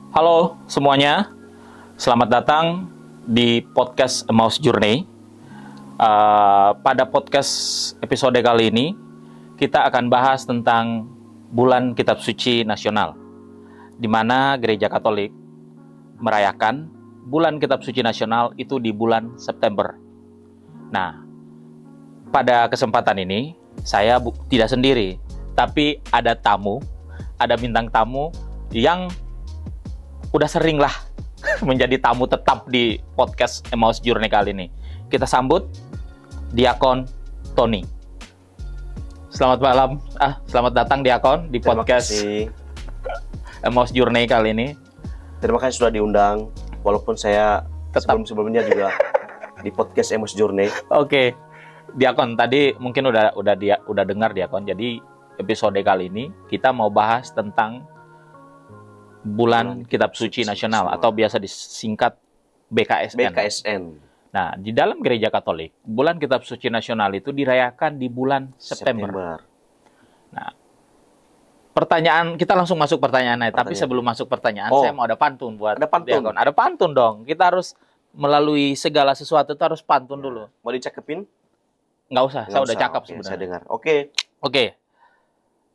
Halo semuanya, selamat datang di podcast Emmaus Journey. Pada podcast episode kali ini, kita akan bahas tentang Bulan Kitab Suci Nasional, di mana Gereja Katolik merayakan Bulan Kitab Suci Nasional itu di bulan September. Nah, pada kesempatan ini, saya tidak sendiri, tapi ada bintang tamu yang udah sering lah menjadi tamu tetap di podcast Emmaus Journey kali ini. Kita sambut Diakon Tony. Selamat datang Diakon di podcast Emmaus Journey kali ini. Terima kasih sudah diundang, walaupun saya sebelumnya juga di podcast Emmaus Journey. Oke. Diakon, tadi mungkin udah dengar Diakon. Jadi episode kali ini kita mau bahas tentang Bulan Kitab Suci Nasional atau biasa disingkat BKSN. Nah, di dalam Gereja Katolik, Bulan Kitab Suci Nasional itu dirayakan di bulan September. Nah, kita langsung masuk pertanyaan. Tapi sebelum masuk pertanyaan, saya mau ada pantun buat Diakon. Ada pantun dong. Kita harus melalui segala sesuatu itu harus pantun dulu. Mau dicakepin? Nggak usah, saya udah cakep sebenarnya. Saya dengar. Oke.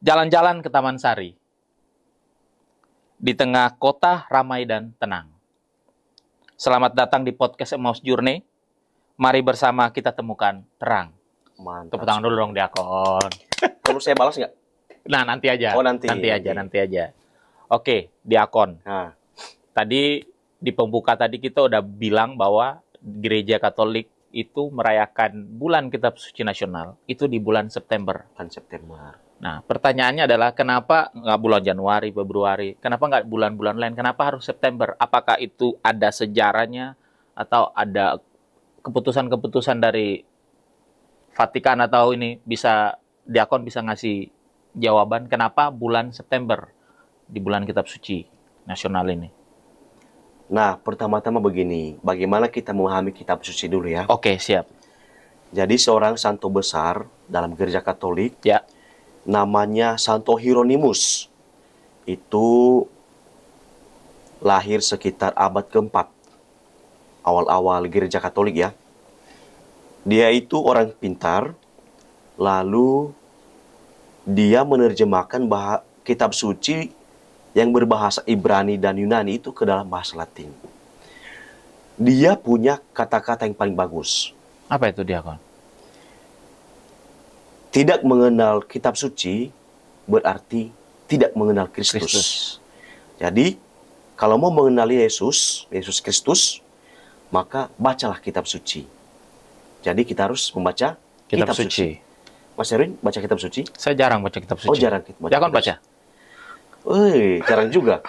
Jalan-jalan ke Taman Sari. Di tengah kota ramai dan tenang. Selamat datang di podcast Emmaus Journey. Mari bersama kita temukan terang. Mantap. Tepuk tangan dulu dong, Diakon. Perlu saya balas nggak? Nah, nanti aja. Nanti aja. Oke, Diakon. Nah. Tadi di pembuka tadi kita udah bilang bahwa Gereja Katolik itu merayakan Bulan Kitab Suci Nasional itu di bulan September. Nah, pertanyaannya adalah kenapa nggak bulan Januari, Februari? Kenapa nggak bulan-bulan lain? Kenapa harus September? Apakah itu ada sejarahnya atau ada keputusan-keputusan dari Vatikan atau ini Diakon bisa ngasih jawaban kenapa bulan September di bulan Kitab Suci Nasional ini? Nah, pertama-tama begini, bagaimana kita memahami Kitab Suci dulu ya? Oke, siap. Jadi seorang santo besar dalam Gereja Katolik, ya, namanya Santo Hieronymus. Itu lahir sekitar abad ke-4, awal-awal Gereja Katolik ya. Dia itu orang pintar, lalu dia menerjemahkan Kitab Suci yang berbahasa Ibrani dan Yunani itu ke dalam bahasa Latin. Dia punya kata-kata yang paling bagus. Apa itu, Diakon? Tidak mengenal Kitab Suci berarti tidak mengenal Kristus. Jadi, kalau mau mengenali Yesus Kristus, maka bacalah Kitab Suci. Jadi, kita harus membaca Kitab Suci. Mas Erwin, baca Kitab Suci? Saya jarang baca Kitab Suci. Oh, jarang. Diakon baca? Jarang juga.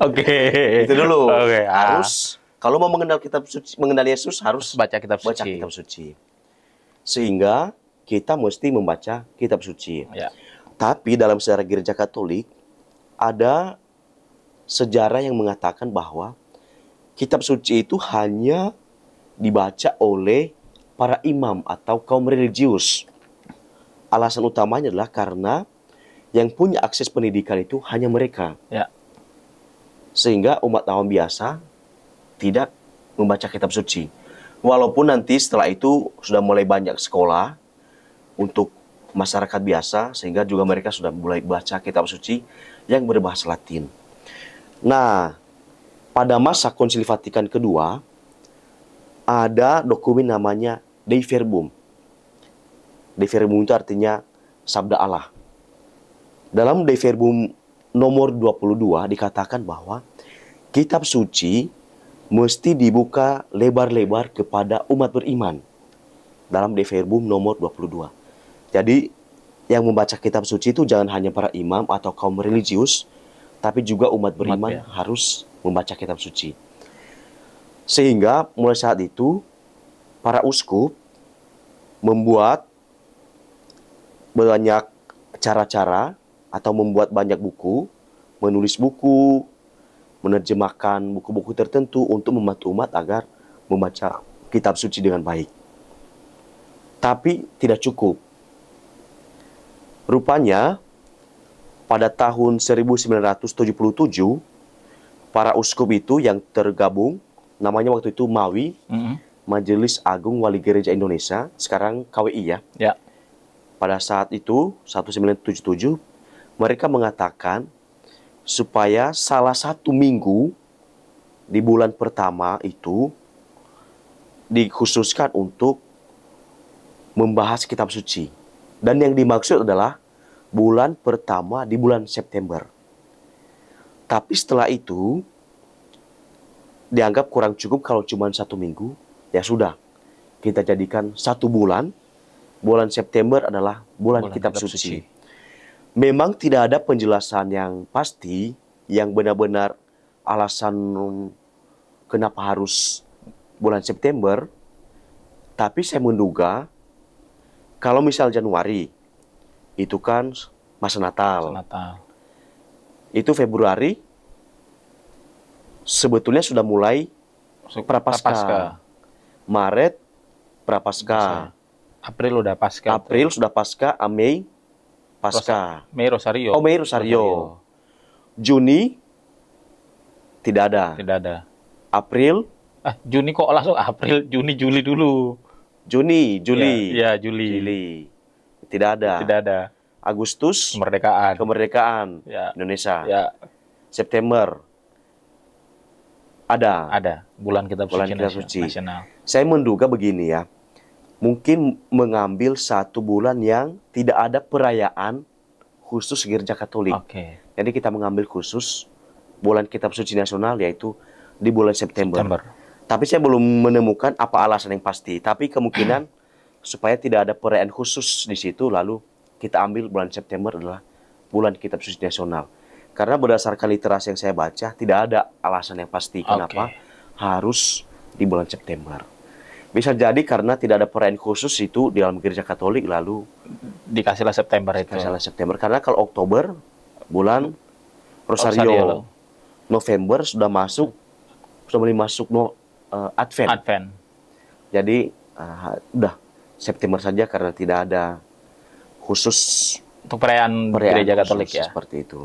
Oke. Itu dulu. Oke. Harus, kalau mau mengenal Kitab Suci, mengenal Yesus harus baca Kitab Suci. Baca Kitab Suci. Sehingga kita mesti membaca Kitab Suci. Ya. Tapi dalam sejarah Gereja Katolik ada sejarah yang mengatakan bahwa Kitab Suci itu hanya dibaca oleh para imam atau kaum religius. Alasan utamanya adalah karena yang punya akses pendidikan itu hanya mereka. Ya. Sehingga umat awam biasa tidak membaca Kitab Suci. Walaupun nanti setelah itu sudah mulai banyak sekolah untuk masyarakat biasa, sehingga juga mereka sudah mulai baca Kitab Suci yang berbahasa Latin. Nah, pada masa Konsili Vatikan kedua, ada dokumen namanya Dei Verbum. Dei Verbum itu artinya Sabda Allah. Dalam Dei Verbum nomor 22 dikatakan bahwa Kitab Suci mesti dibuka lebar-lebar kepada umat beriman. Dalam Dei Verbum nomor 22. Jadi, yang membaca Kitab Suci itu jangan hanya para imam atau kaum religius, tapi juga umat beriman harus membaca Kitab Suci. Sehingga mulai saat itu, para uskup membuat banyak cara-cara atau membuat banyak buku, menulis buku, menerjemahkan buku-buku tertentu untuk membantu umat agar membaca Kitab Suci dengan baik. Tapi tidak cukup. Rupanya pada tahun 1977, para uskup itu yang tergabung, namanya waktu itu MAWI, Majelis Agung Wali Gereja Indonesia, sekarang KWI ya. Ya. Pada saat itu, 1977, mereka mengatakan supaya salah satu minggu di bulan pertama itu dikhususkan untuk membahas kitab suci. Dan yang dimaksud adalah bulan pertama di bulan September. Tapi setelah itu, dianggap kurang cukup kalau cuma 1 minggu. Ya sudah, kita jadikan 1 bulan. Bulan September adalah bulan kitab suci. Memang tidak ada penjelasan yang pasti, yang benar-benar alasan kenapa harus bulan September. Tapi saya menduga, kalau misal Januari, itu kan masa Natal. Itu Februari, sebetulnya sudah mulai Prapaskah. Maret, Prapaskah. April udah Paskah. April sudah Paskah, Mei, Paskah. Mei Rosario. Oh, Mei Rosario. Juni, tidak ada. Tidak ada. April. Juni kok langsung April, Juni, Juli dulu. Juni, Juli. Ya, Juli. Tidak ada. Tidak ada. Agustus. Kemerdekaan. Ya. Indonesia. Ya. September. Ada. Bulan kitab suci nasional. Saya menduga begini ya. Mungkin mengambil 1 bulan yang tidak ada perayaan khusus gereja Katolik. Jadi kita mengambil khusus bulan kitab suci nasional, yaitu di bulan September. Tapi saya belum menemukan apa alasan yang pasti. Tapi kemungkinan supaya tidak ada perayaan khusus di situ, lalu kita ambil bulan September adalah bulan kitab suci nasional. Karena berdasarkan literasi yang saya baca, tidak ada alasan yang pasti kenapa harus di bulan September. Bisa jadi karena tidak ada perayaan khusus itu di dalam gereja Katolik, lalu dikasihlah September itu. Dikasihlah September. Karena kalau Oktober, bulan Rosario. November sudah mulai masuk Advent. Jadi udah September saja karena tidak ada khusus untuk perayaan gereja Katolik ya. Seperti itu.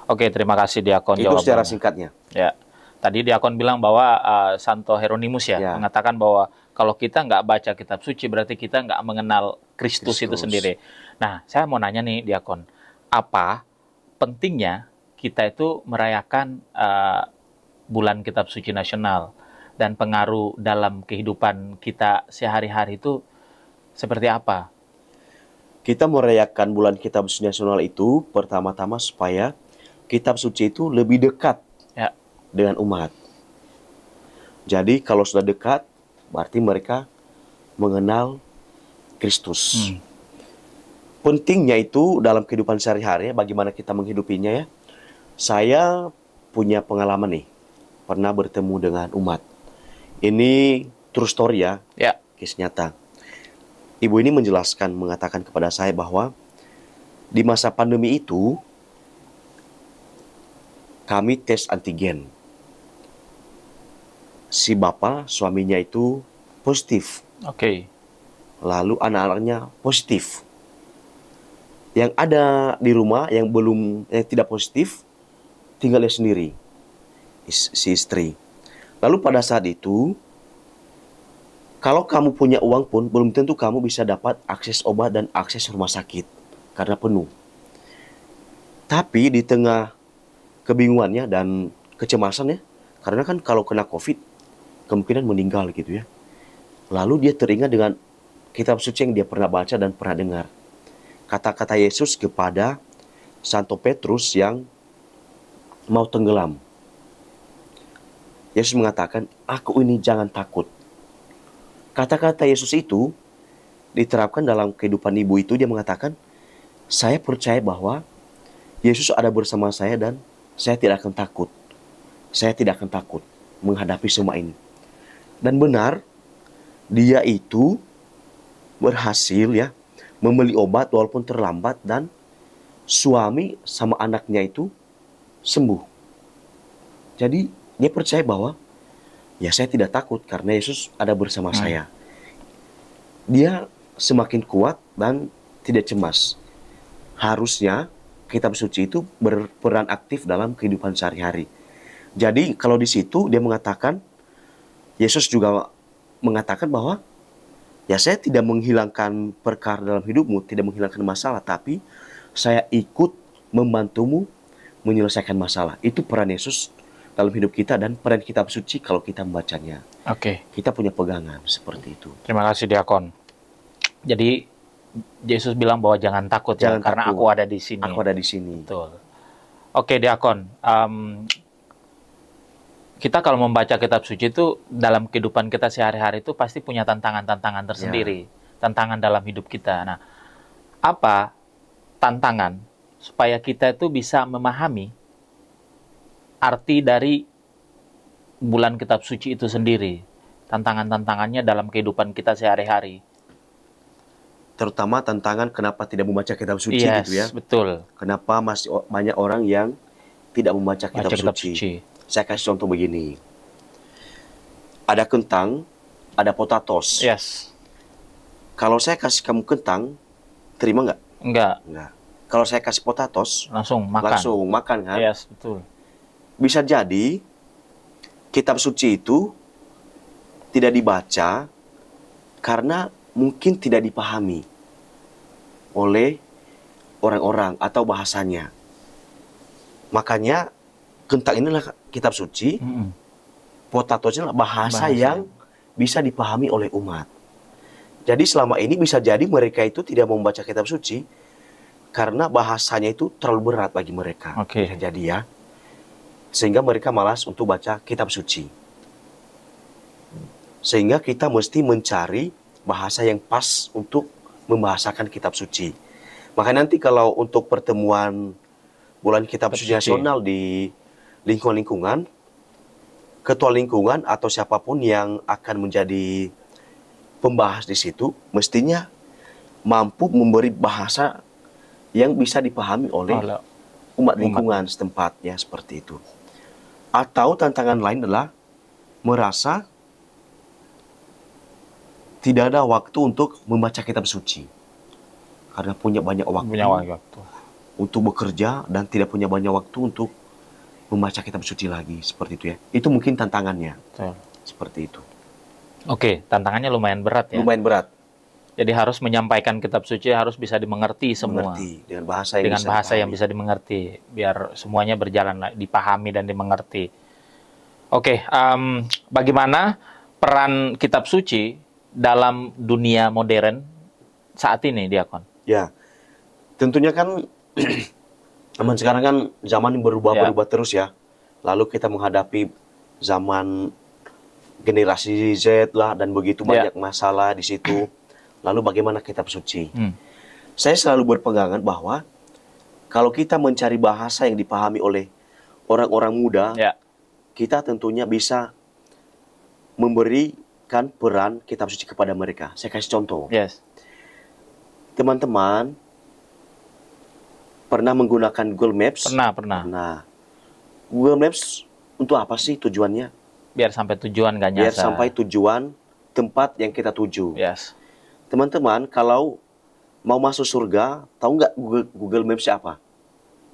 Oke, terima kasih Diakon jawabannya. Itu secara singkatnya. Ya. Tadi Diakon bilang bahwa Santo Hieronymus mengatakan bahwa kalau kita nggak baca kitab suci berarti kita nggak mengenal Kristus itu sendiri. Nah, saya mau nanya nih Diakon, apa pentingnya kita itu merayakan bulan kitab suci nasional dan pengaruh dalam kehidupan kita sehari-hari itu seperti apa? Kita merayakan bulan kitab suci nasional itu pertama-tama supaya kitab suci itu lebih dekat dengan umat. Jadi kalau sudah dekat, berarti mereka mengenal Kristus. Pentingnya itu dalam kehidupan sehari-hari, bagaimana kita menghidupinya ya. Saya punya pengalaman nih, pernah bertemu dengan umat. Ini true story ya, kisah nyata. Ibu ini menjelaskan, mengatakan kepada saya bahwa di masa pandemi itu, kami tes antigen. Si bapak, suaminya itu positif. Lalu anak-anaknya positif. Yang ada di rumah yang tidak positif, tinggalnya sendiri, si istri. Lalu pada saat itu, kalau kamu punya uang pun, belum tentu kamu bisa dapat akses obat dan akses rumah sakit, karena penuh. Tapi di tengah kebingungannya dan kecemasannya, karena kan kalau kena COVID, kemungkinan meninggal gitu ya. Lalu dia teringat dengan kitab suci yang dia pernah baca dan pernah dengar. Kata-kata Yesus kepada Santo Petrus yang mau tenggelam. Yesus mengatakan, "Aku ini jangan takut." Kata-kata Yesus itu diterapkan dalam kehidupan ibu itu. Dia mengatakan, "Saya percaya bahwa Yesus ada bersama saya dan saya tidak akan takut. Saya tidak akan takut menghadapi semua ini." Dan benar, dia itu berhasil ya membeli obat walaupun terlambat, dan suami sama anaknya itu sembuh. Jadi dia percaya bahwa ya saya tidak takut karena Yesus ada bersama saya. Dia semakin kuat dan tidak cemas. Harusnya kitab suci itu berperan aktif dalam kehidupan sehari-hari. Jadi kalau di situ dia mengatakan, Yesus juga mengatakan bahwa ya saya tidak menghilangkan perkara dalam hidupmu, tidak menghilangkan masalah, tapi saya ikut membantumu menyelesaikan masalah. Itu peran Yesus dalam hidup kita dan peran kitab suci kalau kita membacanya. Oke. Kita punya pegangan seperti itu. Terima kasih Diakon. Jadi Yesus bilang bahwa jangan takut Jangan karena takut. aku ada di sini. Aku ada di sini. Betul. Oke Diakon, kita kalau membaca kitab suci itu dalam kehidupan kita sehari-hari itu pasti punya tantangan-tantangan tersendiri, tantangan dalam hidup kita. Nah, apa tantangan supaya kita itu bisa memahami arti dari bulan kitab suci itu sendiri, tantangan-tantangannya dalam kehidupan kita sehari-hari. Terutama tantangan kenapa tidak membaca kitab suci Yes, gitu ya. betul. Kenapa masih banyak orang yang tidak membaca kitab, suci. Saya kasih contoh begini. Ada kentang, ada potatos. Yes. Kalau saya kasih kamu kentang, terima nggak? Enggak, Nggak. Kalau saya kasih potatos, langsung makan. langsung makan kan? Yes, betul. Bisa jadi kitab suci itu tidak dibaca karena mungkin tidak dipahami oleh orang-orang atau bahasanya. Makanya kentang inilah kitab suci, potatos inilah bahasa yang bisa dipahami oleh umat. Jadi selama ini bisa jadi mereka itu tidak mau membaca kitab suci karena bahasanya itu terlalu berat bagi mereka. Oke. Bisa jadi ya. Sehingga mereka malas untuk baca kitab suci. Sehingga kita mesti mencari bahasa yang pas untuk membahasakan kitab suci. Maka nanti kalau untuk pertemuan bulan kitab suci nasional di lingkungan, ketua lingkungan atau siapapun yang akan menjadi pembahas di situ, mestinya mampu memberi bahasa yang bisa dipahami oleh umat lingkungan setempat, ya seperti itu. Atau tantangan lain adalah merasa tidak ada waktu untuk membaca kitab suci karena punya banyak waktu untuk bekerja dan tidak punya banyak waktu untuk membaca kitab suci lagi, seperti itu ya. Itu mungkin tantangannya. Betul. Seperti itu. Oke, tantangannya lumayan berat ya. Lumayan berat. Jadi harus menyampaikan kitab suci harus bisa dimengerti semua. Mengerti dengan bahasa yang bisa dimengerti, biar semuanya berjalan, dipahami dan dimengerti. Oke, bagaimana peran kitab suci dalam dunia modern saat ini, Diakon? Ya, tentunya kan zaman sekarang kan zaman berubah terus ya. Lalu kita menghadapi zaman generasi Z lah dan begitu banyak masalah di situ. Lalu bagaimana kitab suci? Saya selalu berpegangan bahwa kalau kita mencari bahasa yang dipahami oleh orang-orang muda, kita tentunya bisa memberikan peran kitab suci kepada mereka. Saya kasih contoh. Teman-teman pernah menggunakan Google Maps? Pernah. Nah, Google Maps untuk apa sih tujuannya? Biar sampai tujuan gak nyasar. Biar sampai tujuan tempat yang kita tuju. Teman-teman, kalau mau masuk surga, tahu nggak Google Maps apa?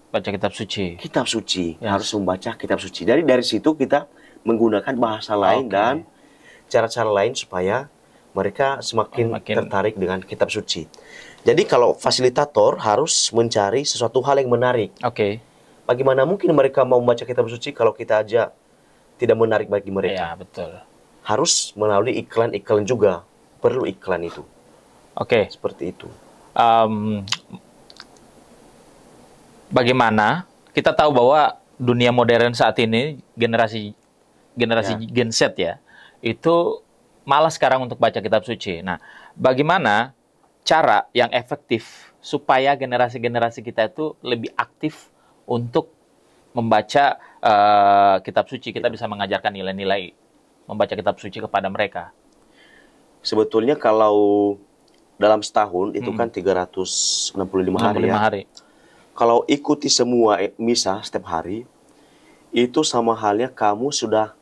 Baca kitab suci. Kitab suci. Harus membaca kitab suci. Dari situ kita menggunakan bahasa lain dan cara-cara lain supaya mereka semakin tertarik dengan kitab suci. Jadi kalau fasilitator harus mencari sesuatu hal yang menarik. Bagaimana mungkin mereka mau membaca kitab suci kalau kita aja tidak menarik bagi mereka? Betul. Harus melalui iklan-iklan juga. Perlu iklan itu. Seperti itu. Bagaimana kita tahu bahwa dunia modern saat ini generasi Gen Z ya, itu malas sekarang untuk baca kitab suci. Nah, bagaimana cara yang efektif supaya generasi-generasi kita itu lebih aktif untuk membaca kitab suci? Kita bisa mengajarkan nilai-nilai membaca kitab suci kepada mereka. Sebetulnya kalau dalam setahun itu kan 365 hari. Kalau ikuti semua misa setiap hari, itu sama halnya kamu sudah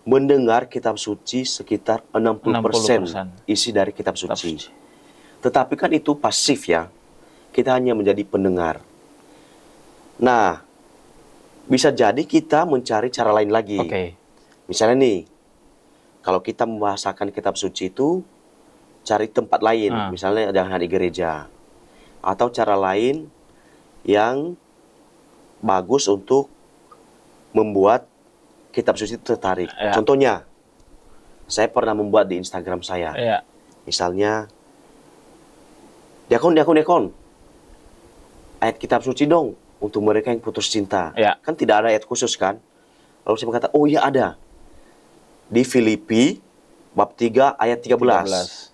mendengar kitab suci sekitar 60% isi dari kitab suci. Tetapi kan itu pasif ya. Kita hanya menjadi pendengar. Nah, bisa jadi kita mencari cara lain lagi. Oke. Misalnya nih, kalau kita membahasakan kitab suci itu, cari tempat lain. Misalnya jangan di gereja. Atau cara lain yang bagus untuk membuat kitab suci itu tertarik. Ya. Contohnya, saya pernah membuat di Instagram saya. Ya. Misalnya, diakon, ayat kitab suci dong untuk mereka yang putus cinta. Ya. Kan tidak ada ayat khusus kan? Lalu saya berkata, oh iya ada. Di Filipi, bab 3 ayat 13.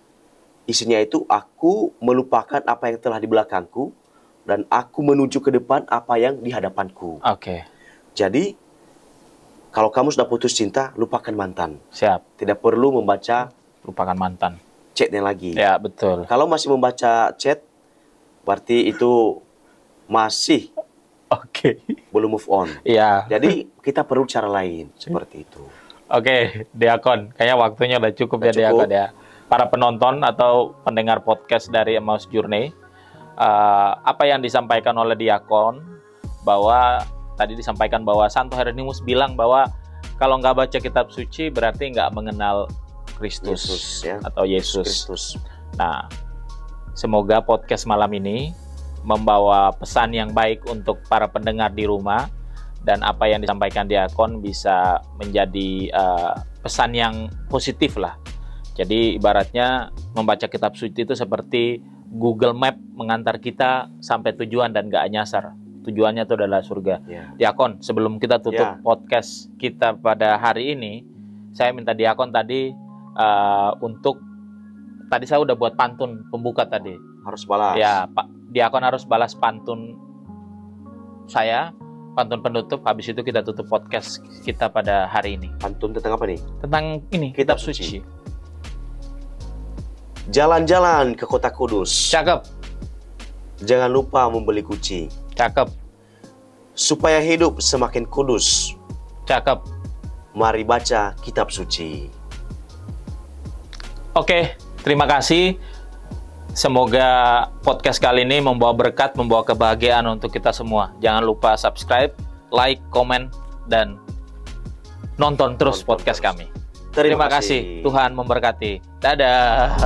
Isinya itu, aku melupakan apa yang telah di belakangku, dan aku menuju ke depan apa yang di hadapanku. Oke. Jadi, kalau kamu sudah putus cinta, lupakan mantan. Siap. Tidak perlu membaca Lupakan mantan. chatnya lagi. Ya, betul. Kalau masih membaca chat, berarti itu masih Oke. belum move on. Iya. Jadi, kita perlu cara lain, seperti itu. Oke, Diakon. Kayaknya waktunya udah cukup Udah ya, Diakon cukup. ya. Para penonton atau pendengar podcast dari Emmaus Journey, apa yang disampaikan oleh Diakon, bahwa tadi disampaikan bahwa Santo Hieronymus bilang bahwa kalau nggak baca kitab suci berarti nggak mengenal Kristus Yesus, ya. atau Yesus. Kristus. Nah, semoga podcast malam ini membawa pesan yang baik untuk para pendengar di rumah, dan apa yang disampaikan Diakon bisa menjadi pesan yang positif lah. Jadi ibaratnya membaca kitab suci itu seperti Google Map mengantar kita sampai tujuan dan nggak nyasar. Tujuannya itu adalah surga. Ya. Diakon, sebelum kita tutup podcast kita pada hari ini, saya minta Diakon tadi untuk, tadi saya udah buat pantun pembuka tadi. Harus balas. Ya, Pak Diakon harus balas pantun saya, pantun penutup. Habis itu kita tutup podcast kita pada hari ini. Pantun tentang apa nih? Tentang ini, kitab suci. Jalan-jalan ke kota kudus. Cakep, Jangan lupa membeli kucing. cakep, Supaya hidup semakin kudus, cakep. mari baca kitab suci. Oke, terima kasih. Semoga podcast kali ini membawa berkat, membawa kebahagiaan untuk kita semua. Jangan lupa subscribe, like, komen, dan nonton terus podcast kami. Terima kasih. Tuhan memberkati. Dadah.